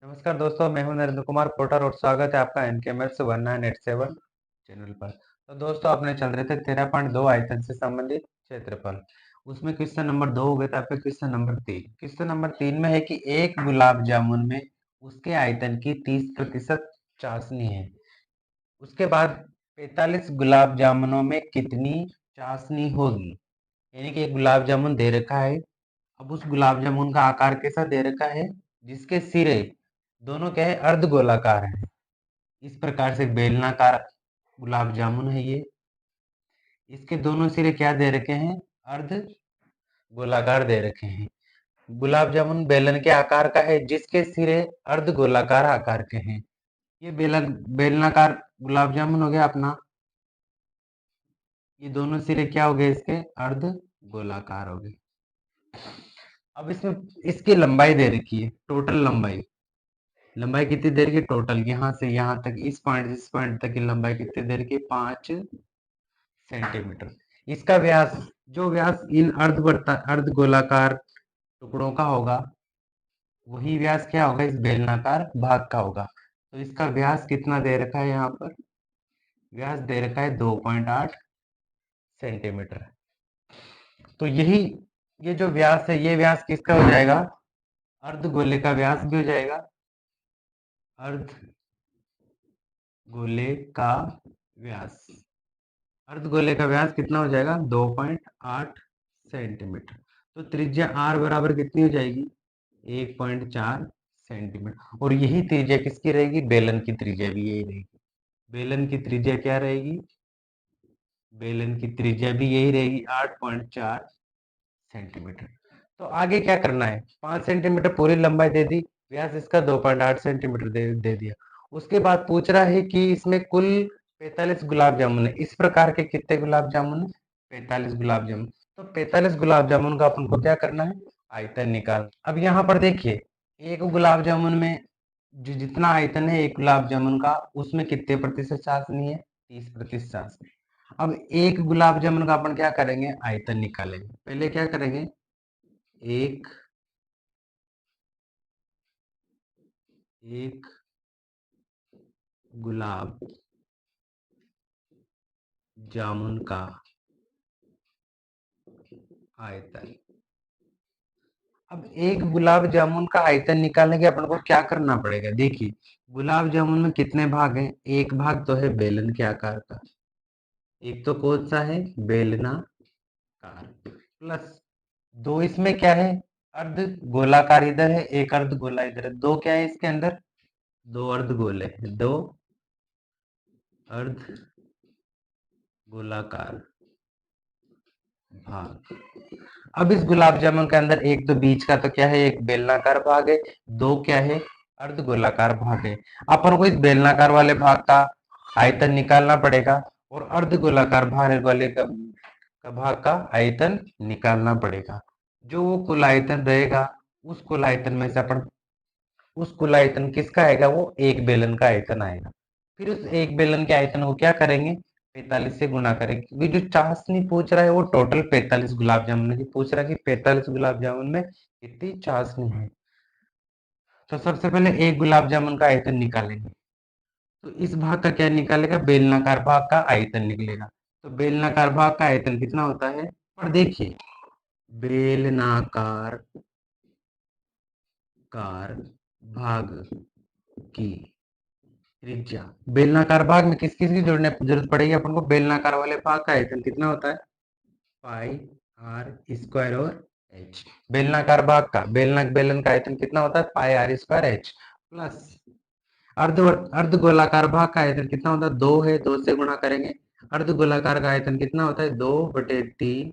नमस्कार दोस्तों, मैं हूं नरेंद्र कुमार पोटर और स्वागत है आपका एनकेएमएस 1987 चैनल पर। तो दोस्तों अपने चल रहे थे 13.2 आयतन से संबंधित क्षेत्रफल। उसमें क्वेश्चन नंबर 2 हो गए थे, आपके क्वेश्चन नंबर 3। क्वेश्चन नंबर 3 में है कि एक गुलाब जामुन में उसके आयतन की 30% चाशनी है। उसके बाद 45 गुलाब जामुनों में कितनी चाशनी होगी? यानी कि एक गुलाब जामुन दे रखा है। अब उस गुलाब जामुन का आकार कैसा दे रखा है? जिसके सिरे दोनों क्या है, अर्ध गोलाकार है। इस प्रकार से बेलनाकार गुलाब जामुन है ये। इसके दोनों सिरे क्या दे रखे हैं? अर्ध गोलाकार दे रखे हैं। गुलाब जामुन बेलन के आकार का है जिसके सिरे अर्ध गोलाकार आकार के हैं। ये बेलनाकार गुलाब जामुन हो गया अपना। ये दोनों सिरे क्या हो गए इसके? अर्ध गोलाकार हो गए। अब इसमें इसकी लंबाई दे रखी है, टोटल लंबाई। लंबाई कितनी देर की? टोटल यहाँ से यहाँ तक, इस पॉइंट से इस पॉइंट तक की लंबाई कितनी देर की? 5 सेंटीमीटर। इसका व्यास, जो व्यास इन अर्ध गोलाकार टुकड़ों का होगा, वही व्यास क्या होगा? इस बेलनाकार भाग का होगा। तो इसका व्यास कितना दे रखा है? यहाँ पर व्यास दे रखा है 2.8 सेंटीमीटर। तो यही, ये जो व्यास है, ये व्यास किसका हो जाएगा? अर्ध गोले का व्यास भी हो जाएगा। अर्ध गोले का व्यास, अर्धगोले का व्यास कितना हो जाएगा? 2.8 सेंटीमीटर। तो त्रिज्या r बराबर कितनी हो जाएगी? 1.4 सेंटीमीटर। और यही त्रिज्या किसकी रहेगी? बेलन की त्रिज्या भी यही रहेगी। बेलन की त्रिज्या क्या रहेगी? बेलन की त्रिज्या भी यही रहेगी, 8.4 सेंटीमीटर। तो आगे क्या करना है? 5 सेंटीमीटर पूरी लंबाई दे दी, व्यास इसका 2.8 सेंटीमीटर दे दिया। उसके बाद पूछ रहा है कि इसमें कुल 45 गुलाब जामुन है। इस प्रकार के कितने गुलाब जामुन है? 45 गुलाब जामुन। तो 45 गुलाब जामुन का अपन को क्या करना है? आयतन निकाल। अब यहाँ पर देखिए, एक गुलाब जामुन में जो जितना आयतन है एक गुलाब जामुन का, उसमें कितने प्रतिशत चाशनी है? 30% चाशनी। अब एक गुलाब जामुन का अपन क्या करेंगे? आयतन निकालेंगे। पहले क्या करेंगे? एक एक गुलाब जामुन का आयतन। अब एक गुलाब जामुन का आयतन निकालने के अपन को क्या करना पड़ेगा? देखिए, गुलाब जामुन में कितने भाग हैं? एक भाग तो है बेलन के आकार का, एक तो कौन सा है? बेलनाकार। प्लस दो इसमें क्या है? अर्ध गोलाकार इधर है, एक अर्ध गोला इधर है। दो क्या है इसके अंदर? दो अर्ध गोले, दो अर्ध गोलाकार भाग। अब इस गुलाब जामुन के अंदर एक तो बीच का तो क्या है? एक बेलनाकार भाग है। दो क्या है? अर्ध गोलाकार भाग है। अपन को इस बेलनाकार वाले भाग का आयतन निकालना पड़ेगा और अर्ध गोलाकार भाग वाले का भाग का आयतन निकालना पड़ेगा। जो वो कुल आयतन रहेगा, उस कुल आयतन में से अपन, उस कुल आयतन किसका आएगा? वो एक बेलन का आयतन आएगा। फिर उस एक बेलन के आयतन को क्या करेंगे? 45 से गुणा करेंगे, क्योंकि जो चाशनी पूछ रहा है वो टोटल 45 गुलाब जामुन की पूछ रहा है कि 45 गुलाब जामुन में कितनी चाशनी है। तो सबसे पहले एक गुलाब जामुन का आयतन निकालेंगे। तो इस भाग का क्या निकालेगा? बेलनाकार भाग का आयतन निकलेगा। तो बेलनाकार भाग का आयतन कितना होता है? और देखिए, बेलनाकार कार भाग की त्रिज्या, बेलनाकार भाग में किस किस की जरूरत पड़ेगी अपन को? बेलनाकार वाले भाग का आयतन कितना होता है? पाई आर स्क्वायर और एच। बेलनाकार भाग का, बेलन का आयतन कितना होता है? पाई आर स्क्वायर एच। प्लस अर्ध गोलाकार भाग का आयतन कितना होता है? 2 है, 2 से गुणा करेंगे। अर्ध गोलाकार का आयतन कितना होता है? 2/3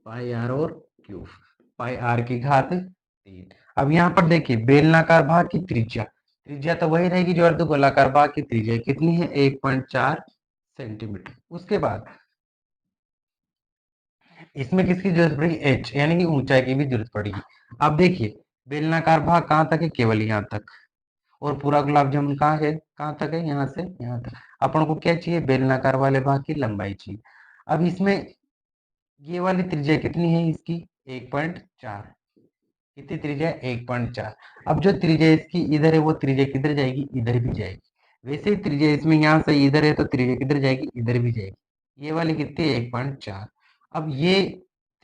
पाई आर और क्यूब, पाई आर की घात 3। अब यहाँ पर देखिए, बेलनाकार भाग की त्रिज्या, त्रिज्या तो वही रहेगी जो अर्ध गोलाकार भाग की त्रिज्या कितनी है? 1.4 सेंटीमीटर। उसके बाद इसमें किसकी जरूरत पड़ेगी? एच, यानी कि ऊंचाई की भी जरूरत पड़ेगी। अब देखिए, बेलनाकार भाग कहाँ तक है? केवल यहाँ तक। और पूरा गुलाब जामुन कहाँ है? कहाँ तक है? यहाँ से यहाँ तक। अपन को क्या चाहिए? बेलनाकार वाले भाग की लंबाई चाहिए। अब इसमें ये वाली त्रिज्या कितनी है इसकी? 1.4। कितनी त्रिज्या है 1.4। अब जो त्रिज्या इसकी इधर है वो त्रिज्या किधर जाएगी, इधर भी जाएगी। वैसे ही त्रिज्या इसमें यहाँ से इधर है तो त्रिज्या किधर जाएगी, इधर भी जाएगी। ये वाली कितनी है 1.4। अब ये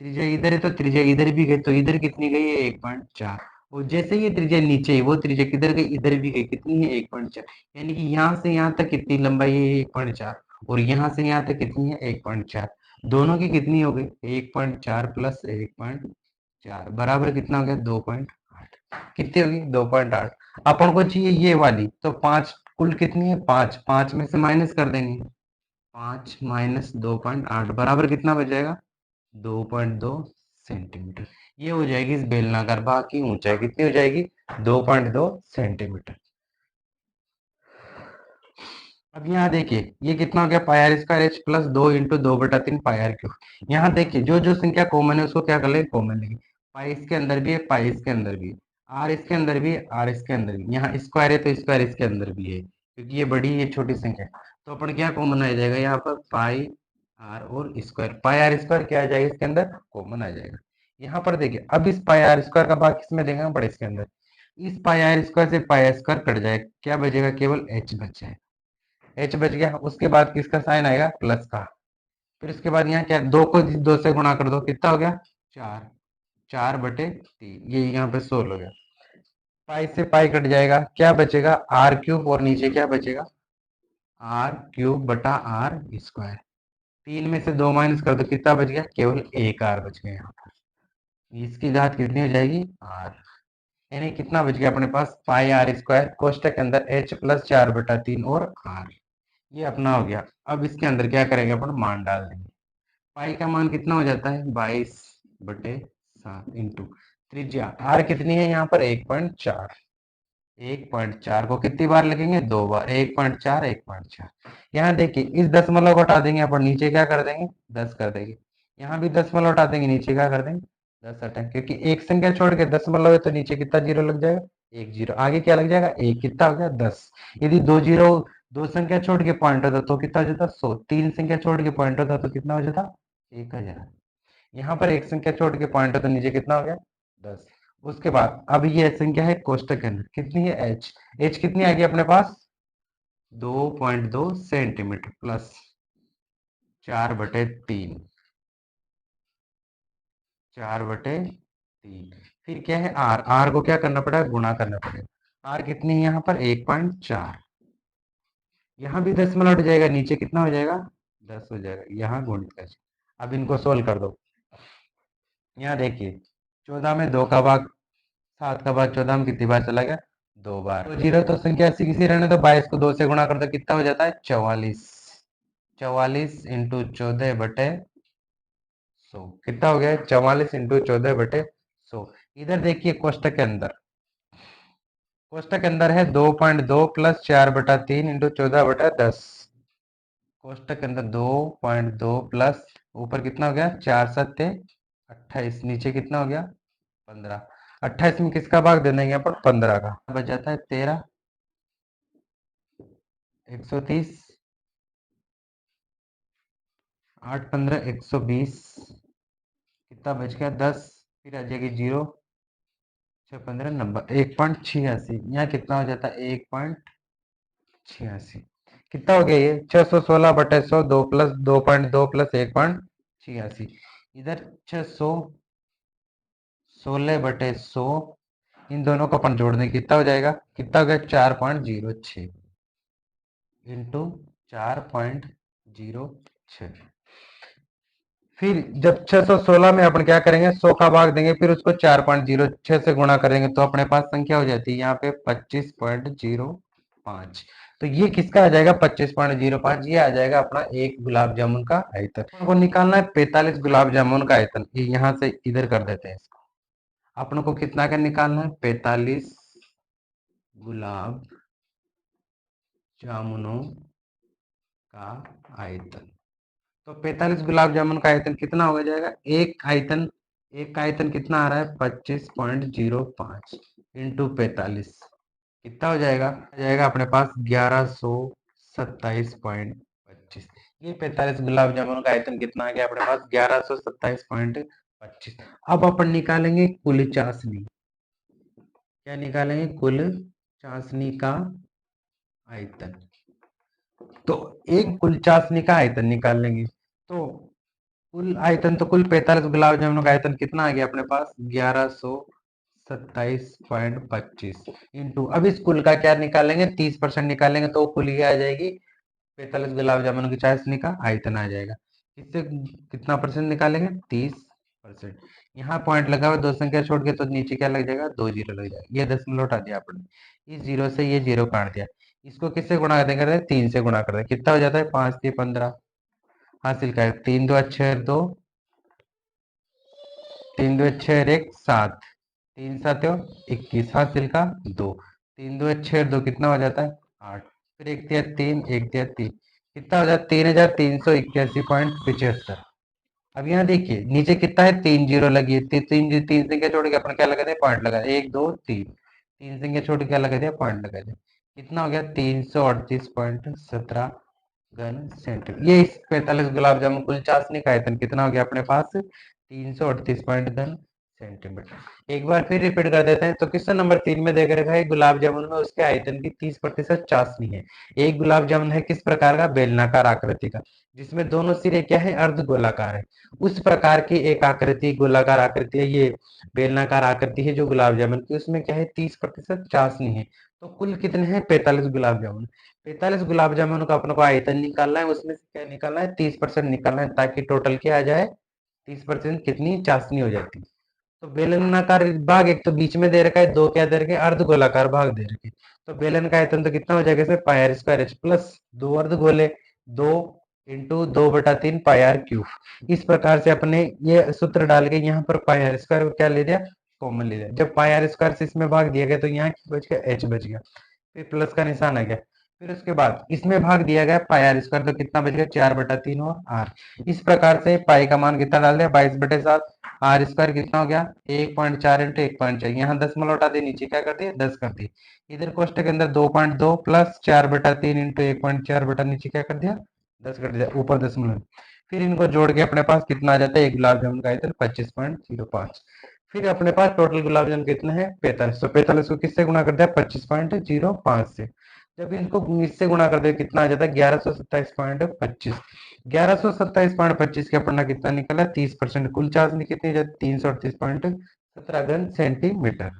त्रिज्या इधर है तो त्रिज्या इधर भी गई, तो इधर कितनी गई है 1.4। और जैसे ये त्रिज्या नीचे है वो त्रिज्या किधर गई, इधर भी गई, कितनी है 1.4। यानी कि यहाँ से यहाँ तक कितनी लंबाई है 1.4, और यहाँ से यहाँ तक कितनी है 1.4। दोनों की कितनी हो गई 1.4 प्लस 1.4 बराबर कितना हो गया 2.8। कितनी होगी 2.8। अपन को चाहिए ये वाली, तो 5 कुल कितनी है 5, 5 में से माइनस कर देंगे। 5 माइनस 2.8 बराबर कितना बच जाएगा 2.2 सेंटीमीटर। ये हो जाएगी इस बेलनाकार भाग की ऊंचाई, कितनी हो जाएगी 2.2 सेंटीमीटर। अब यहाँ देखिए ये कितना हो गया pi r square h plus 2 × 2/3 pi r cube. यहाँ देखिए जो जो संख्या कॉमन है उसको क्या कर लेंगे, कॉमन लेंगे। पाई इसके अंदर भी है, पाई इसके अंदर भी है, आर इसके अंदर भी है, आर इसके अंदर भी। यहाँ स्क्वायर है तो स्क्वायर इसके अंदर भी है, क्योंकि ये बड़ी ये छोटी संख्या है। तो अपन क्या कॉमन आ जाएगा यहाँ पर पाई आर और स्क्वायर, पाई आर स्क्वायर क्या आ जाएगा इसके अंदर कॉमन आ जाएगा। यहाँ पर देखिए अब इस पाई आर स्क्वायर का भाग किसमें देंगे, बड़े इसके अंदर। इस पाई आर स्क्वायर से पाई आर स्क्वायर कट जाएगा, क्या बचेगा केवल एच बच जाएगा। एच बच गया, उसके बाद किसका साइन आएगा प्लस का। फिर उसके बाद यहाँ क्या, 2 को 2 से गुणा कर दो, कितना हो गया 4, 4/3, ये यहाँ पे 16 हो गया। पाई से पाई कट जाएगा, क्या बचेगा आर क्यूब, और नीचे क्या बचेगा आर क्यूब बटा आर स्क्वायर। 3 में से 2 माइनस कर दो, कितना बच गया केवल एक आर बच गया यहाँ पर। इसकी घात कितनी हो जाएगी आर। यानी कितना बच गया अपने पास पाई आर स्क्वायर कोष्टक के अंदर एच प्लस 4/3 और आर। ये अपना हो गया। अब इसके अंदर क्या करेंगे अपन मान डाल देंगे। पाई का मान कितना हो जाता है 22/7 इंटू त्रिज्या आर कितनी है यहाँ पर 1.4। 1.4 को कितनी बार लिखेंगे 2 बार, 1.4 1.4। यहाँ देखिए इस दशमलव को हटा देंगे अपन, नीचे क्या कर देंगे 10 कर देंगे। यहाँ भी दशमलव हटा देंगे, नीचे क्या कर देंगे 10 हटाएंगे, क्योंकि एक संख्या छोड़ के दशमलव है तो नीचे कितना जीरो लग जाएगा, एक जीरो। आगे क्या लग जाएगा एक, कितना हो गया 10। यदि दो जीरो, दो संख्या छोड़ के पॉइंट होता तो कितना हो जाता 100, तीन संख्या छोड़ के पॉइंट होता तो कितना हो जाता 1000। यहाँ पर एक संख्या छोड़ के पॉइंट हो तो नीचे कितना हो गया 10। उसके बाद अब ये संख्या है कोष्टक के अंदर, कितनी है एच। एच कितनी आ गई अपने पास 2.2 सेंटीमीटर प्लस 4/3, 4/3। फिर क्या है आर, आर को क्या करना पड़ेगा गुणा करना पड़ेगा। आर कितनी है यहाँ पर 1.4। यहाँ भी दशमलव हट जाएगा, नीचे कितना हो जाएगा 10 हो जाएगा, यहाँ गुणित कर। अब इनको सोल्व कर दो। यहाँ देखिए 14 में 2 का भाग, 7 का भाग 14 में कितनी बार चला गया 2 बार। तो जीरो तो संख्या ऐसी किसी रहने दो, 22 को 2 से गुणा कर दो, कितना हो जाता है 44। 44 इंटू 14/100, कितना हो गया 44 इंटू 14/100। इधर देखिए कोष्टक के अंदर, कोष्टक के अंदर है 2.2 प्लस 4/3 इंटू 14/10। कोष्टक के अंदर 2.2 प्लस ऊपर कितना हो गया 4×7=28, नीचे कितना हो गया 15। 28 में किसका भाग दे देंगे अपन 15 का, बच जाता है 13, 130, 8×15=120, कितना बच गया 10। फिर आ जाएगी 0, 6×15=90, 1.86। यहाँ कितना हो जाता है 1.86। कितना हो गया ये 616/100, 2 प्लस 2.2 प्लस 1.86। इधर 616/100, इन दोनों को अपन जोड़ दें, कितना हो जाएगा, कितना हो गया 4.06 इंटू 4.06। फिर जब 616 में अपन क्या करेंगे 100 का भाग देंगे, फिर उसको 4.06 से गुणा करेंगे, तो अपने पास संख्या हो जाती है यहाँ पे 25.05। तो ये किसका आ जाएगा 25.05, ये आ जाएगा अपना एक गुलाब जामुन का आयतन। अपन को निकालना है 45 गुलाब जामुन का आयतन, ये यहाँ से इधर कर देते हैं इसको। अपन को कितना का निकालना है 45 गुलाब जामुनों का आयतन। तो 45 गुलाब जामुन का आयतन कितना हो जाएगा, एक का आयतन कितना आ रहा है 25.05 इंटू 45, कितना हो जाएगा, आ जाएगा अपने पास 1127.25। ये 45 गुलाब जामुन का आयतन कितना आ गया अपने पास 1127.25। अब अपन निकालेंगे कुल चाशनी। क्या निकालेंगे? कुल चाशनी का आयतन। तो एक कुल चाशनी का आयतन निकाल लेंगे। तो कुल आयतन, तो कुल 45 गुलाब जामुन का आयतन कितना आ गया अपने पास? 1127.25 इंटू, अब इस कुल का क्या निकालेंगे? 30% निकालेंगे तो कुल ये आ जाएगी 45 गुलाब जामुन की चाशनी का आयतन आ जाएगा। इससे कितना परसेंट निकालेंगे? 30%। यहाँ पॉइंट लगा हुआ, दो संख्या छोड़ के, तो नीचे क्या लग जाएगा? 2 जीरो लग जाएगा। ये दशमलव हटा दिया आपने, इस जीरो से ये जीरो काट दिया। इसको किससे गुणा देंगे? 3 से गुणा कर दें, कितना हो जाता है? 5 3 15 हासिल का 3 2 अच्छे 2, 3 2 छः एक 7, 3 7 21 हासिल का 2, 3 2 छः 2 कितना हो जाता है? 8। फिर एक दिया 3, एक दिया 3, कितना हो जाता है? 3381.75। अब यहाँ देखिए नीचे कितना है? 3 जीरो लगी है, तीन तीन संख्या छोड़ के अपन क्या लगा दिया? पॉइंट लगा दिया। 1 2 3, तीन संख्या छोड़ के क्या लगा दिया? पॉइंट लगा दिया। कितना हो गया? 338.17 घन सेंटीमीटर। ये इस 45 गुलाब जामुन कुल चाशनी का आयतन कितना हो गया अपने पास? 338 पॉइंट घन सेंटीमीटर। एक बार फिर रिपीट कर देते हैं। तो क्वेश्चन नंबर 3 में देख रखा है गुलाब जामुन में उसके आयतन की 30% चाशनी है। एक गुलाब जामुन है किस प्रकार का? बेलनाकार आकृति का, जिसमें दोनों सिरे क्या है? अर्ध गोलाकार है। उस प्रकार की एक आकृति, गोलाकार आकृति है, ये बेलनाकार आकृति है जो गुलाब जामुन की, उसमें क्या है? 30% चाशनी है। तो कुल कितने हैं? 45 गुलाब जामुन। 45 गुलाब जामुन का अपने को आयतन निकालना है, उसमें से क्या निकालना है? 30% निकालना है, ताकि टोटल क्या आ जाए? 30% कितनी चाशनी हो जाती है। तो बेलनाकार भाग एक तो बीच में दे रखा है, दो क्या दे रखे? अर्ध गोलाकार भाग दे रखे। तो बेलन का आयतन तो कितना हो जाएगा? इसमें पाई आर स्क्वायर एच प्लस दो अर्ध गोले, 2 इंटू 2/3 पाई आर क्यूब। इस प्रकार से अपने ये सूत्र डाल के यहाँ पर पाई आर स्क्वायर क्या ले लिया? कॉमन ले लिया। जब पाई आर स्क्वायर से इसमें भाग दिया गया तो यहाँ बच गया? एच बच गया। फिर प्लस का निशान आ गया। फिर उसके बाद इसमें भाग दिया गया पाई आर स्क्वायर, तो कितना बच गया? 4/3 और आर। इस प्रकार से पाई का मान कितना डाल दिया? 22/7। आर स्क्वायर कितना हो गया? 1.4 इंटू 1.4, यहाँ दशमलव हटा दिए, नीचे क्या कर दिए? 10 कर दिए। इधर कोष्टक के अंदर 2.2 प्लस 4/3 इंटू 1.4 बटा नीचे क्या कर दिया? 10 कर दिया, ऊपर दशमलव। फिर इनको जोड़ के अपने पास कितना आ जाता है? एक गुलाब जामुन का आयतन 25.05। फिर अपने पास टोटल गुलाब जामुन कितने हैं? 45। तो 45 को किससे गुणा कर दिया? 25.05 से। जब इनको इससे गुणा कर दे कितना आ जाता है? 1127.25। 1127.25 के अपना कितना निकला? 30%। कुल चार्ज कितनी जाती? 338.17 घन सेंटीमीटर।